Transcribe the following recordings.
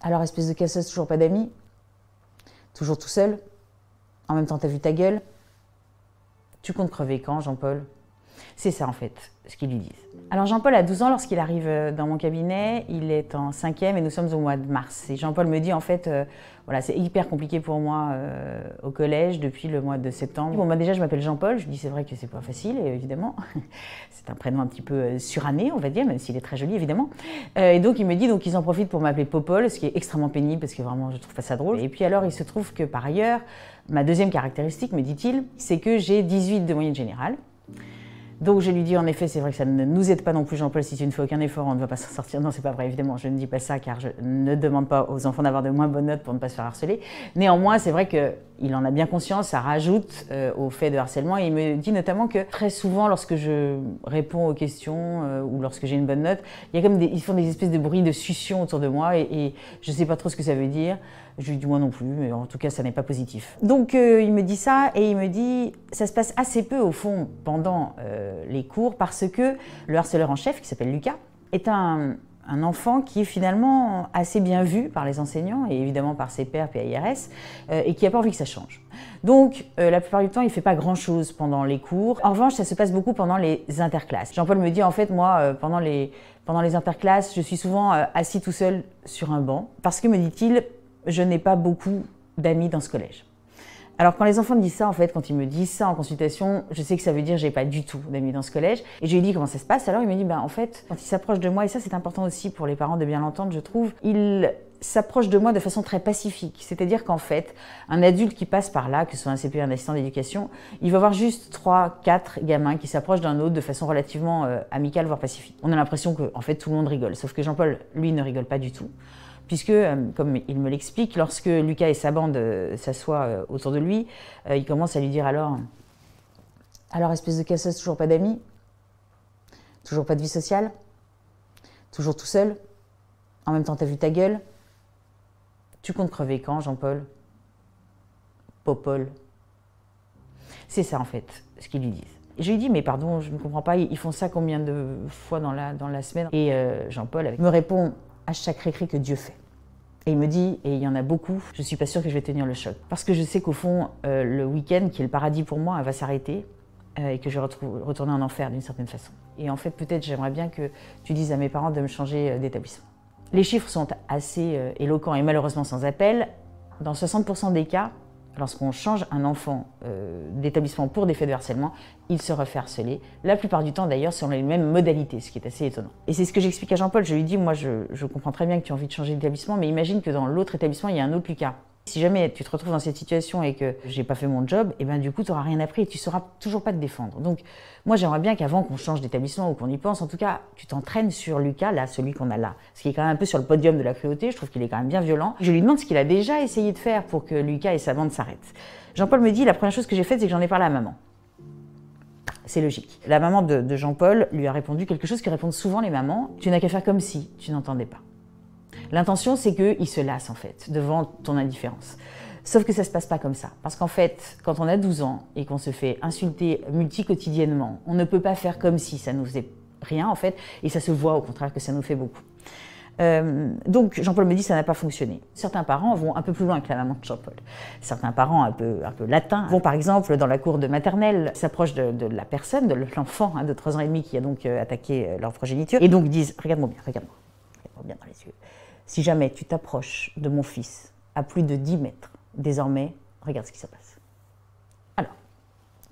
Alors, espèce de casseuse, toujours pas d'amis, toujours tout seul, en même temps t'as vu ta gueule, tu comptes crever quand, Jean-Paul? C'est ça en fait, ce qu'ils lui disent. Alors Jean-Paul a 12 ans lorsqu'il arrive dans mon cabinet, il est en 5e et nous sommes au mois de mars. Et Jean-Paul me dit en fait, voilà, c'est hyper compliqué pour moi au collège depuis le mois de septembre. Bon, déjà je m'appelle Jean-Paul, je lui dis c'est vrai que c'est pas facile évidemment. C'est un prénom un petit peu suranné on va dire, même s'il est très joli évidemment. Et donc il me dit qu'ils en profitent pour m'appeler Popol, ce qui est extrêmement pénible parce que vraiment je trouve pas ça drôle. Et puis alors il se trouve que par ailleurs, ma deuxième caractéristique, me dit-il, c'est que j'ai 18 de moyenne générale. Donc je lui dis en effet, c'est vrai que ça ne nous aide pas non plus Jean-Paul, si tu ne fais aucun effort, on ne va pas s'en sortir. Non, c'est pas vrai, évidemment, je ne dis pas ça car je ne demande pas aux enfants d'avoir de moins bonnes notes pour ne pas se faire harceler. Néanmoins, c'est vrai qu'il en a bien conscience, ça rajoute au fait de harcèlement. Et il me dit notamment que très souvent, lorsque je réponds aux questions ou lorsque j'ai une bonne note, il y a comme ils font des espèces de bruits de succion autour de moi et je ne sais pas trop ce que ça veut dire. Je lui dis moi non plus, mais en tout cas ça n'est pas positif. Donc il me dit ça et il me dit ça se passe assez peu au fond pendant les cours parce que le harceleur en chef qui s'appelle Lucas est un enfant qui est finalement assez bien vu par les enseignants et évidemment par ses pairs PAIRS et qui n'a pas envie que ça change. Donc la plupart du temps il ne fait pas grand chose pendant les cours. En revanche ça se passe beaucoup pendant les interclasses. Jean-Paul me dit en fait moi pendant les interclasses je suis souvent assis tout seul sur un banc parce que me dit-il je n'ai pas beaucoup d'amis dans ce collège. Alors quand les enfants disent ça, en fait, quand ils me disent ça en consultation, je sais que ça veut dire que j'ai pas du tout d'amis dans ce collège. Et je lui ai dit comment ça se passe. Alors il me dit, en fait, quand il s'approche de moi, et ça c'est important aussi pour les parents de bien l'entendre, je trouve, il s'approche de moi de façon très pacifique. C'est-à-dire qu'en fait, un adulte qui passe par là, que ce soit un CPE, un assistant d'éducation, il va voir juste 3, 4 gamins qui s'approchent d'un autre de façon relativement amicale, voire pacifique. On a l'impression que, en fait, tout le monde rigole. Sauf que Jean-Paul, lui, ne rigole pas du tout. Puisque, comme il me l'explique, lorsque Lucas et sa bande s'assoient autour de lui, il commence à lui dire alors, espèce de casseuse, toujours pas d'amis, toujours pas de vie sociale, toujours tout seul, en même temps t'as vu ta gueule, tu comptes crever quand, Jean-Paul? Popol. C'est ça en fait, ce qu'ils lui disent. Et je lui dis, mais pardon, je ne comprends pas, ils font ça combien de fois dans la semaine? Et Jean-Paul me répond, à chaque récré que Dieu fait. Et il me dit, et il y en a beaucoup, je ne suis pas sûre que je vais tenir le choc. Parce que je sais qu'au fond, le week-end, qui est le paradis pour moi, va s'arrêter et que je vais retourner en enfer d'une certaine façon. Et en fait, peut-être, j'aimerais bien que tu dises à mes parents de me changer d'établissement. Les chiffres sont assez éloquents et malheureusement sans appel. Dans 60% des cas, lorsqu'on change un enfant d'établissement pour des faits de harcèlement, il se refait harceler. La plupart du temps d'ailleurs selon les mêmes modalités, ce qui est assez étonnant. Et c'est ce que j'explique à Jean-Paul, je lui dis, moi je comprends très bien que tu as envie de changer d'établissement, mais imagine que dans l'autre établissement, il y a un autre Lucas. Si jamais tu te retrouves dans cette situation et que j'ai pas fait mon job, et ben du coup tu n'auras rien appris et tu sauras toujours pas te défendre. Donc moi j'aimerais bien qu'avant qu'on change d'établissement ou qu'on y pense, en tout cas tu t'entraînes sur Lucas, là, celui qu'on a là. Ce qui est quand même un peu sur le podium de la cruauté, je trouve qu'il est quand même bien violent. Je lui demande ce qu'il a déjà essayé de faire pour que Lucas et sa bande s'arrêtent. Jean-Paul me dit, la première chose que j'ai faite, c'est que j'en ai parlé à maman. C'est logique. La maman de Jean-Paul lui a répondu quelque chose que répondent souvent les mamans, tu n'as qu'à faire comme si tu n'entendais pas. L'intention, c'est qu'il se lasse en fait, devant ton indifférence. Sauf que ça ne se passe pas comme ça. Parce qu'en fait, quand on a 12 ans et qu'on se fait insulter multi-quotidiennement, on ne peut pas faire comme si ça nous faisait rien en fait, et ça se voit au contraire que ça nous fait beaucoup. Donc Jean-Paul me dit ça n'a pas fonctionné. Certains parents vont un peu plus loin que la maman de Jean-Paul. Certains parents un peu latins vont par exemple dans la cour de maternelle, s'approchent de la personne, de l'enfant de 3 ans et demi qui a donc attaqué leur progéniture, et donc disent regarde-moi bien dans les yeux. Si jamais tu t'approches de mon fils à plus de 10 mètres, désormais, regarde ce qui se passe. Alors,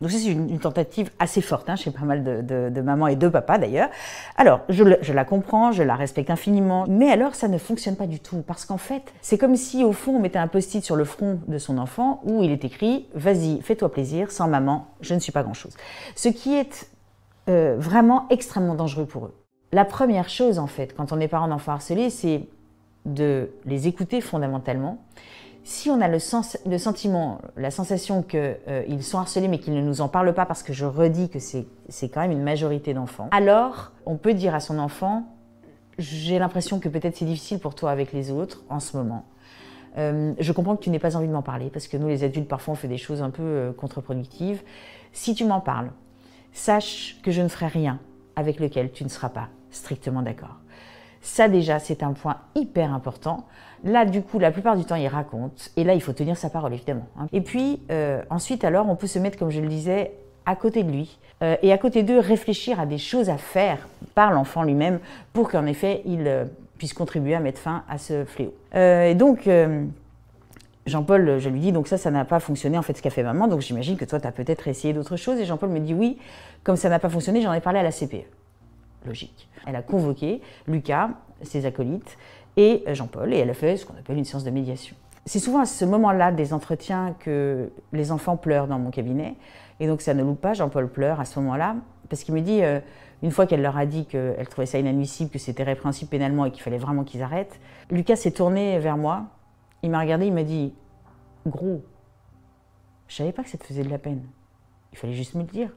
donc c'est une tentative assez forte, chez pas mal de mamans et de papas d'ailleurs. Alors, je la comprends, je la respecte infiniment, mais alors ça ne fonctionne pas du tout, parce qu'en fait, c'est comme si au fond on mettait un post-it sur le front de son enfant où il est écrit « Vas-y, fais-toi plaisir, sans maman, je ne suis pas grand-chose ». Ce qui est vraiment extrêmement dangereux pour eux. La première chose en fait, quand on est parent d'enfants harcelés, c'est de les écouter fondamentalement. Si on a le sentiment, la sensation qu'ils sont harcelés mais qu'ils ne nous en parlent pas parce que je redis que c'est quand même une majorité d'enfants, alors on peut dire à son enfant « j'ai l'impression que peut-être c'est difficile pour toi avec les autres en ce moment. Je comprends que tu n'aies pas envie de m'en parler parce que nous les adultes parfois on fait des choses un peu contre-productives. Si tu m'en parles, sache que je ne ferai rien avec lequel tu ne seras pas strictement d'accord. Ça déjà, c'est un point hyper important. Là, du coup, la plupart du temps, il raconte. Et là, il faut tenir sa parole, évidemment. Et puis, ensuite, alors, on peut se mettre, comme je le disais, à côté de lui. Et à côté d'eux, réfléchir à des choses à faire par l'enfant lui-même pour qu'en effet, il puisse contribuer à mettre fin à ce fléau. Et donc, Jean-Paul, je lui dis, donc ça n'a pas fonctionné, en fait, ce qu'a fait maman. Donc, j'imagine que toi, tu as peut-être essayé d'autres choses. Et Jean-Paul me dit, oui, comme ça n'a pas fonctionné, j'en ai parlé à la CPE. Logique. Elle a convoqué Lucas, ses acolytes, et Jean-Paul, et elle a fait ce qu'on appelle une séance de médiation. C'est souvent à ce moment-là des entretiens que les enfants pleurent dans mon cabinet, et donc ça ne loupe pas, Jean-Paul pleure à ce moment-là, parce qu'il me dit, une fois qu'elle leur a dit qu'elle trouvait ça inadmissible, que c'était répréhensible pénalement et qu'il fallait vraiment qu'ils arrêtent, Lucas s'est tourné vers moi, il m'a regardé, il m'a dit « Gros, je savais pas que ça te faisait de la peine, il fallait juste me le dire ».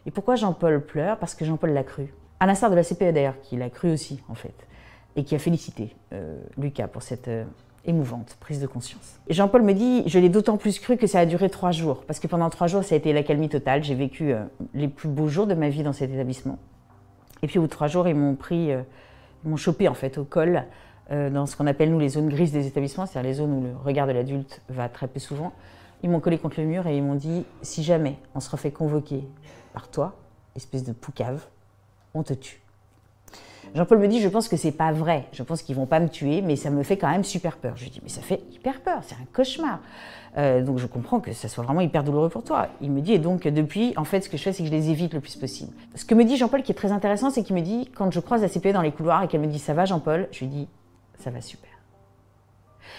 Et pourquoi Jean-Paul pleure? Parce que Jean-Paul l'a cru. À l'instar de la CPE d'ailleurs, qui l'a cru aussi, en fait, et qui a félicité Lucas pour cette émouvante prise de conscience. Et Jean-Paul me dit, je l'ai d'autant plus cru que ça a duré 3 jours, parce que pendant 3 jours, ça a été l'accalmie totale. J'ai vécu les plus beaux jours de ma vie dans cet établissement. Et puis au bout de 3 jours, ils m'ont chopé en fait au col, dans ce qu'on appelle nous les zones grises des établissements, c'est-à-dire les zones où le regard de l'adulte va très peu souvent. Ils m'ont collé contre le mur et ils m'ont dit, si jamais on se refait convoquer par toi, espèce de poucave, on te tue. Jean-Paul me dit, je pense que c'est pas vrai, je pense qu'ils vont pas me tuer, mais ça me fait quand même super peur. Je lui dis, mais ça fait hyper peur, c'est un cauchemar. Donc je comprends que ça soit vraiment hyper douloureux pour toi. Il me dit, et donc depuis, en fait, ce que je fais, c'est que je les évite le plus possible. Ce que me dit Jean-Paul qui est très intéressant, c'est qu'il me dit, quand je croise la CPE dans les couloirs et qu'elle me dit, ça va Jean-Paul, je lui dis, ça va super.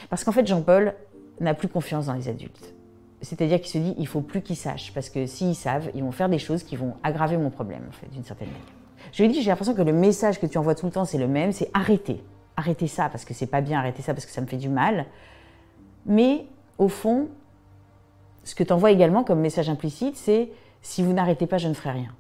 Parce qu'en fait, Jean-Paul n'a plus confiance dans les adultes. C'est-à-dire qu'il se dit, il ne faut plus qu'ils sachent, parce que s'ils savent, ils vont faire des choses qui vont aggraver mon problème, en fait, d'une certaine manière. Je lui ai dit, j'ai l'impression que le message que tu envoies tout le temps, c'est le même, c'est arrêter. Arrêtez ça, parce que c'est pas bien, arrêtez ça, parce que ça me fait du mal. Mais, au fond, ce que tu envoies également comme message implicite, c'est, si vous n'arrêtez pas, je ne ferai rien.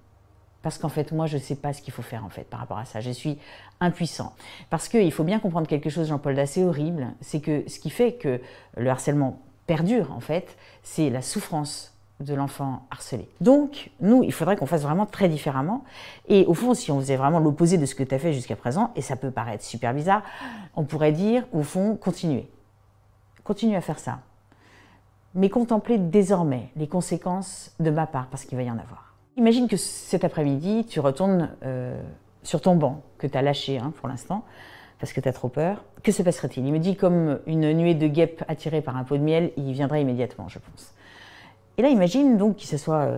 Parce qu'en fait, moi, je ne sais pas ce qu'il faut faire, en fait, par rapport à ça. Je suis impuissant. Parce qu'il faut bien comprendre quelque chose, Jean-Paul, d'assez horrible, c'est que ce qui fait que le harcèlement perdure, en fait, c'est la souffrance de l'enfant harcelé. Donc, nous, il faudrait qu'on fasse vraiment très différemment. Et au fond, si on faisait vraiment l'opposé de ce que tu as fait jusqu'à présent, et ça peut paraître super bizarre, on pourrait dire, au fond, continuez. Continuez à faire ça. Mais contemplez désormais les conséquences de ma part, parce qu'il va y en avoir. Imagine que cet après-midi, tu retournes sur ton banc, que tu as lâché pour l'instant, parce que tu as trop peur. Que se passerait-il? Il me dit, comme une nuée de guêpes attirée par un pot de miel, il viendrait immédiatement, je pense. Et là, imagine donc qu'il s'assoit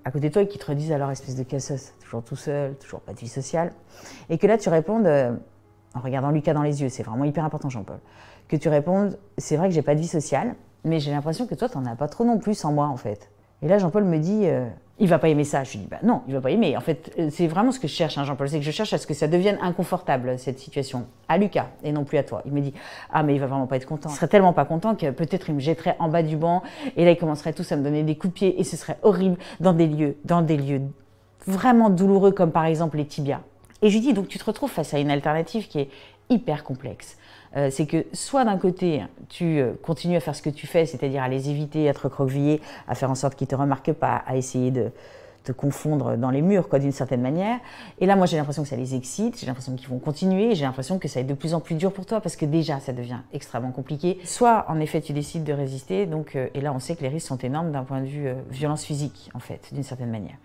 à côté de toi et qu'il te redise, alors espèce de cassos, toujours tout seul, toujours pas de vie sociale, et que là, tu répondes, en regardant Lucas dans les yeux, c'est vraiment hyper important, Jean-Paul, que tu répondes, c'est vrai que j'ai pas de vie sociale, mais j'ai l'impression que toi, t'en as pas trop non plus sans moi, en fait. Et là, Jean-Paul me dit, il va pas aimer ça. Je lui dis, bah non, il va pas aimer. En fait, c'est vraiment ce que je cherche, Jean-Paul, c'est que je cherche à ce que ça devienne inconfortable, cette situation, à Lucas, et non plus à toi. Il me dit, ah, mais il va vraiment pas être content. Il serait tellement pas content que peut-être il me jetterait en bas du banc, et là, ils commenceraient tous à me donner des coups de pied, et ce serait horrible dans des lieux vraiment douloureux, comme par exemple les tibias. Et je lui dis, donc tu te retrouves face à une alternative qui est hyper complexe. C'est que soit d'un côté, tu continues à faire ce que tu fais, c'est-à-dire à les éviter, à te recroqueviller, à faire en sorte qu'ils ne te remarquent pas, à essayer de te confondre dans les murs, d'une certaine manière. Et là, moi, j'ai l'impression que ça les excite, j'ai l'impression qu'ils vont continuer, j'ai l'impression que ça va être de plus en plus dur pour toi, parce que déjà, ça devient extrêmement compliqué. Soit, en effet, tu décides de résister, donc, et là, on sait que les risques sont énormes d'un point de vue violence physique, en fait, d'une certaine manière.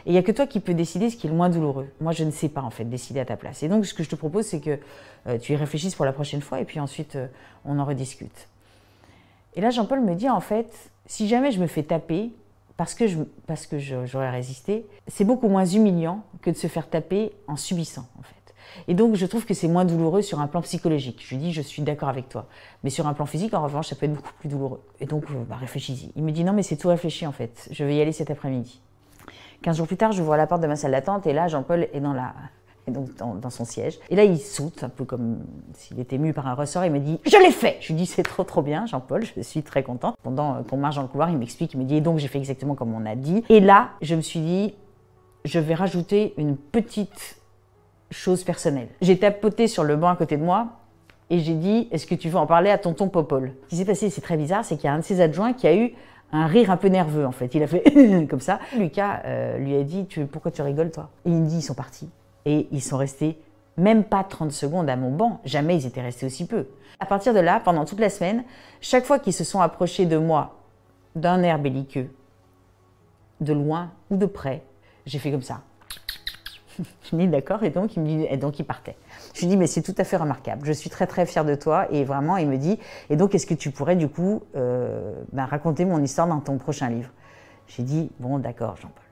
Et il n'y a que toi qui peux décider ce qui est le moins douloureux. Moi, je ne sais pas, en fait, décider à ta place. Et donc, ce que je te propose, c'est que tu y réfléchisses pour la prochaine fois, et puis ensuite, on en rediscute. Et là, Jean-Paul me dit, en fait, si jamais je me fais taper, parce que j'aurais résisté, c'est beaucoup moins humiliant que de se faire taper en subissant, en fait. Et donc, je trouve que c'est moins douloureux sur un plan psychologique. Je lui dis, je suis d'accord avec toi. Mais sur un plan physique, en revanche, ça peut être beaucoup plus douloureux. Et donc, réfléchis-y. Il me dit, non, mais c'est tout réfléchi, en fait. Je vais y aller cet après-midi. 15 jours plus tard, j'ouvre la porte de ma salle d'attente, et là, Jean-Paul est dans son siège. Et là, il saute, un peu comme s'il était mu par un ressort. Il me dit, je l'ai fait! Je lui dis, c'est trop bien, Jean-Paul, je suis très contente. Pendant qu'on marche dans le couloir, il m'explique, il me dit, et donc j'ai fait exactement comme on a dit. Et là, je me suis dit, je vais rajouter une petite chose personnelle. J'ai tapoté sur le banc à côté de moi, et j'ai dit, est-ce que tu veux en parler à tonton Popol? Ce qui s'est passé, c'est très bizarre, c'est qu'il y a un de ses adjoints qui a eu un rire un peu nerveux, en fait. Il a fait comme ça. Lucas lui a dit, pourquoi tu rigoles, toi? Et il me dit, ils sont partis. Et ils sont restés Même pas 30 secondes à mon banc, jamais ils étaient restés aussi peu. À partir de là, pendant toute la semaine, chaque fois qu'ils se sont approchés de moi, d'un air belliqueux, de loin ou de près, j'ai fait comme ça. Je dis d'accord, et donc il partait. Je lui dis mais c'est tout à fait remarquable, je suis très très fière de toi, et vraiment il me dit et donc est-ce que tu pourrais du coup raconter mon histoire dans ton prochain livre? J'ai dit bon d'accord Jean-Paul.